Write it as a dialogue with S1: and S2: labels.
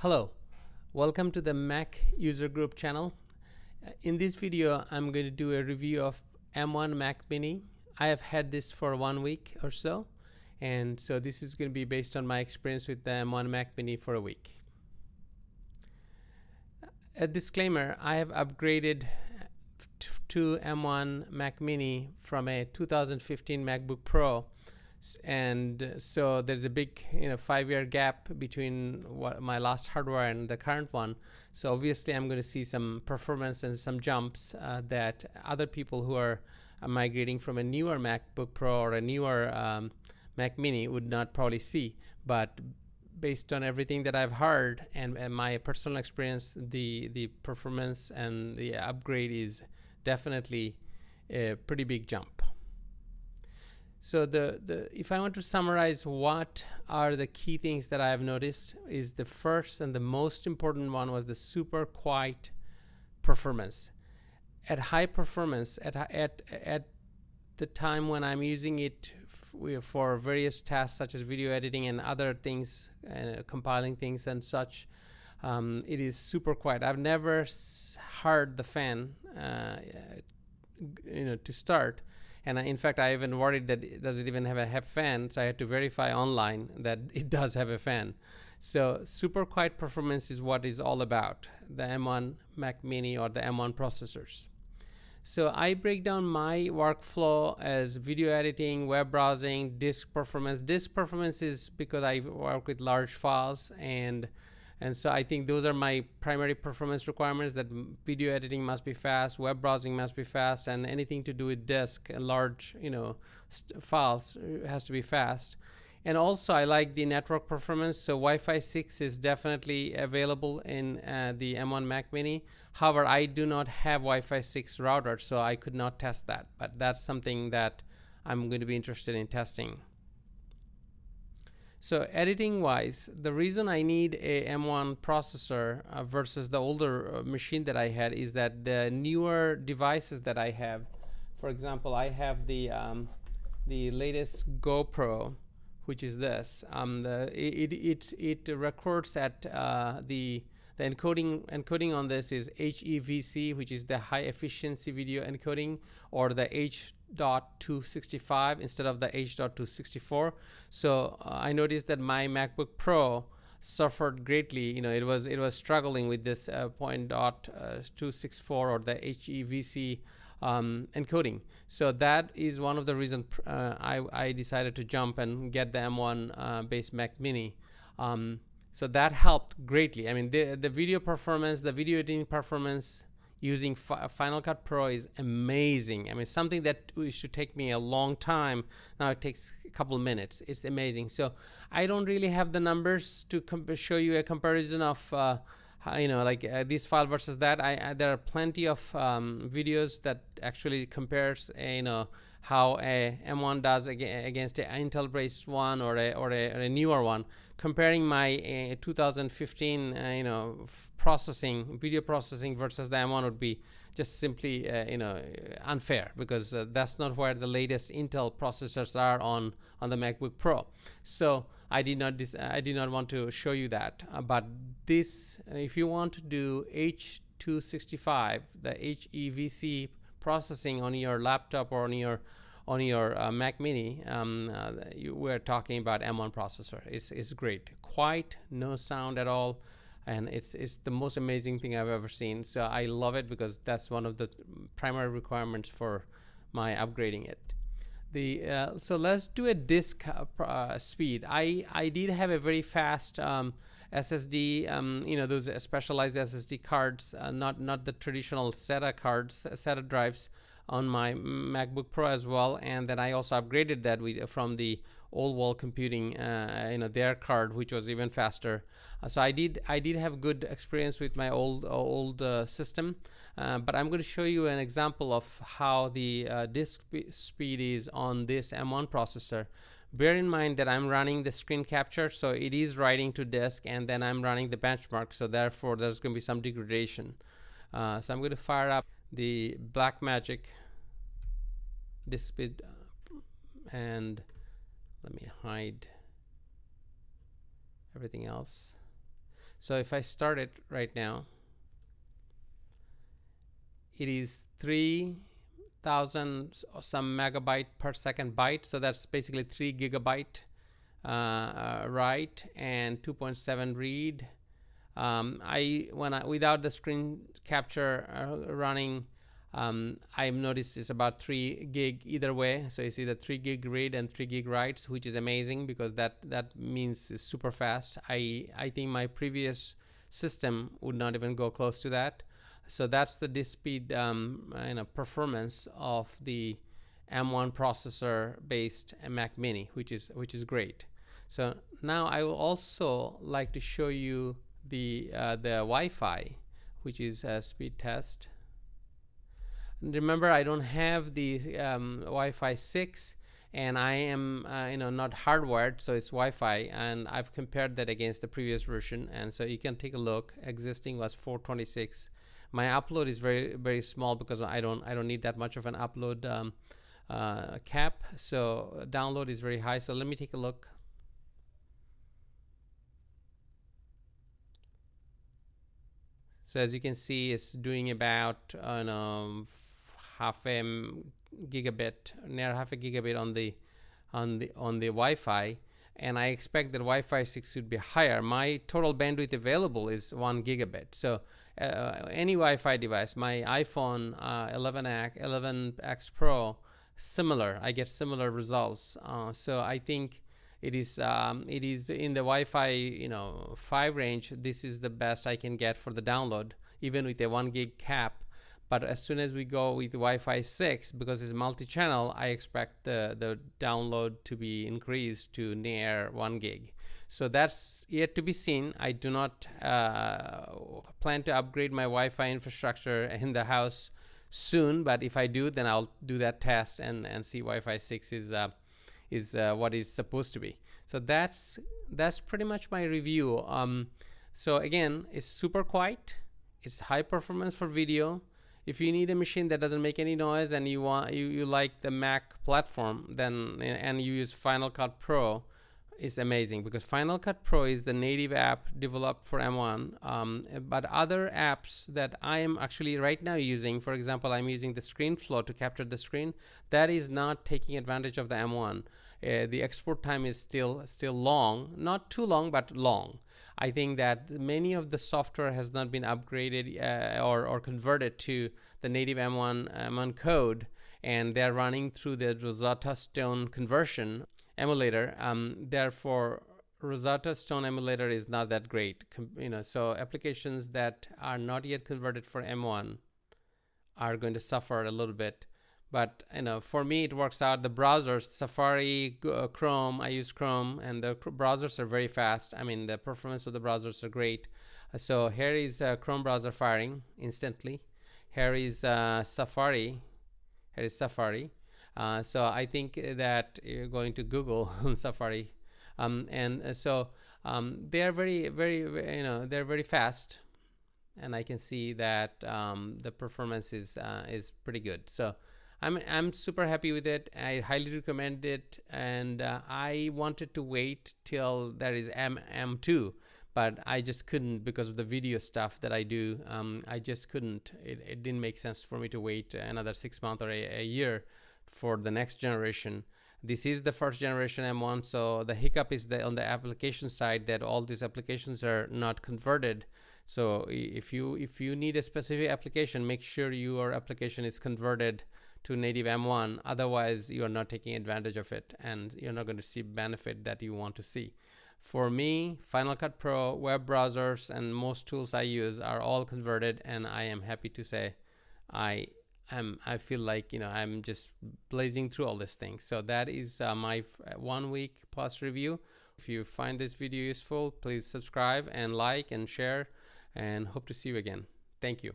S1: Hello, welcome to the Mac user group channel. In this video, I'm going to do a review of M1 Mac Mini. I have had this for 1 week or so, and so this is going to be based on my experience with the M1 Mac Mini for a week. A disclaimer, I have upgraded to M1 Mac Mini from a 2015 MacBook Pro, and so there's a big 5-year gap between my last hardware and the current one. So obviously I'm going to see some performance and some jumps that other people who are migrating from a newer MacBook Pro or a newer Mac Mini would not probably see. But based on everything that I've heard and my personal experience, the performance and the upgrade is definitely a pretty big jump. So if I want to summarize what are the key things that I have noticed, is the first and the most important one was the super quiet performance. At high performance, at the time when I'm using it for various tasks such as video editing and other things, compiling things and such, it is super quiet. I've never heard the fan to start. And in fact, I even worried that does it even have a fan, so I had to verify online that it does have a fan. So super quiet performance is what it's all about, the M1 Mac Mini or the M1 processors. So I break down my workflow as video editing, web browsing, disk performance. Disk performance is because I work with large files, and so I think those are my primary performance requirements, that video editing must be fast, web browsing must be fast, and anything to do with disk, large files has to be fast. And also I like the network performance, so Wi-Fi 6 is definitely available in the M1 Mac Mini. However, I do not have Wi-Fi 6 router, so I could not test that, but that's something that I'm going to be interested in testing. So editing wise, the reason I need a M1 processor versus the older machine that I had is that the newer devices that I have, for example, I have the latest GoPro, which is this. It records at the encoding on this is HEVC, which is the high efficiency video encoding, or the H.265 instead of the H.264. So I noticed that my MacBook Pro suffered greatly. It was struggling with this .264 or the HEVC encoding. So that is one of the reasons I decided to jump and get the M1 based Mac Mini. So that helped greatly. I mean, the video performance, the video editing performance using Final Cut Pro is amazing. I mean, something that used to take me a long time, now it takes a couple of minutes. It's amazing. So I don't really have the numbers to show you a comparison of this file versus that. There are plenty of videos that actually compares how a M1 does against an Intel based one or a newer one. Comparing my 2015 video processing versus the M1 would be just simply unfair, because that's not where the latest Intel processors are on the MacBook Pro. So I did not want to show you that. But this, if you want to do H.265, the HEVC processing on your laptop or on your Mac Mini, we're talking about M1 processor. It's great, quiet, no sound at all, and it's the most amazing thing I've ever seen. So I love it because that's one of the primary requirements for my upgrading it. So let's do a disk speed. I did have a very fast SSD, those specialized SSD cards, not the traditional SATA cards, SATA drives on my MacBook Pro as well. And then I also upgraded that from the old wall computing, their card, which was even faster. So I did have good experience with my old system, but I'm going to show you an example of how the disk speed is on this M1 processor. Bear in mind that I'm running the screen capture, so it is writing to disk, and then I'm running the benchmark, so therefore there's going to be some degradation. So I'm going to fire up the Blackmagic disk speed, and let me hide everything else. So if I start it right now, it is 3,000 some megabyte per second byte. So that's basically 3 gigabyte write and 2.7 read. Without the screen capture running, I've noticed it's about 3 gig either way. So you see the 3 gig read and 3 gig writes, which is amazing because that means it's super fast. I think my previous system would not even go close to that. So that's the disk speed performance of the M1 processor based Mac Mini, which is great. So now I will also like to show you the Wi-Fi, which is a speed test. And remember, I don't have the Wi-Fi 6, and I am not hardwired, so it's Wi-Fi, and I've compared that against the previous version, and so you can take a look. Existing was 426. My upload is very, very small because I don't need that much of an upload cap. So download is very high. So let me take a look. So as you can see, it's doing about half a gigabit, near half a gigabit on the Wi-Fi. And I expect that Wi-Fi 6 should be higher. My total bandwidth available is 1 gigabit. So any Wi-Fi device, my iPhone 11X Pro, similar. I get similar results. So I think it is in the Wi-Fi 5 range. This is the best I can get for the download, even with a 1 gig cap. But as soon as we go with Wi-Fi 6, because it's multi-channel, I expect the download to be increased to near 1 gig. So that's yet to be seen. I do not plan to upgrade my Wi-Fi infrastructure in the house soon, but if I do, then I'll do that test and see Wi-Fi 6 is what it's supposed to be. So that's pretty much my review. So again, it's super quiet. It's high performance for video. If you need a machine that doesn't make any noise and you like the Mac platform, then and you use Final Cut Pro, it's amazing because Final Cut Pro is the native app developed for M1. But other apps that I am actually right now using, for example, I'm using the ScreenFlow to capture the screen. That is not taking advantage of the M1. The export time is still long, not too long, but long. I think that many of the software has not been upgraded or converted to the native M1 code, and they're running through the Rosetta Stone conversion emulator. Therefore, Rosetta Stone emulator is not that great. So applications that are not yet converted for M1 are going to suffer a little bit. But for me, it works out. The browsers, Safari, Chrome, I use Chrome, and the browsers are very fast. I mean, the performance of the browsers are great. So here is Chrome browser firing instantly. Here is Safari. Here is Safari. So I think that you're going to Google Safari, and so they are very, very, they're very fast, and I can see that the performance is pretty good. So I'm super happy with it. I highly recommend it, and I wanted to wait till there is M2, but I just couldn't because of the video stuff that I do. I just couldn't. It didn't make sense for me to wait another 6 months or a year for the next generation. This is the first generation M1, so the hiccup is on the application side that all these applications are not converted. So if you need a specific application, make sure your application is converted to native M1. Otherwise, you are not taking advantage of it, and you're not going to see benefit that you want to see. For me, Final Cut Pro, web browsers, and most tools I use are all converted, and I am happy to say I feel like I'm just blazing through all these things. So that is my 1 week plus review. If you find this video useful, please subscribe and like and share, and hope to see you again. Thank you.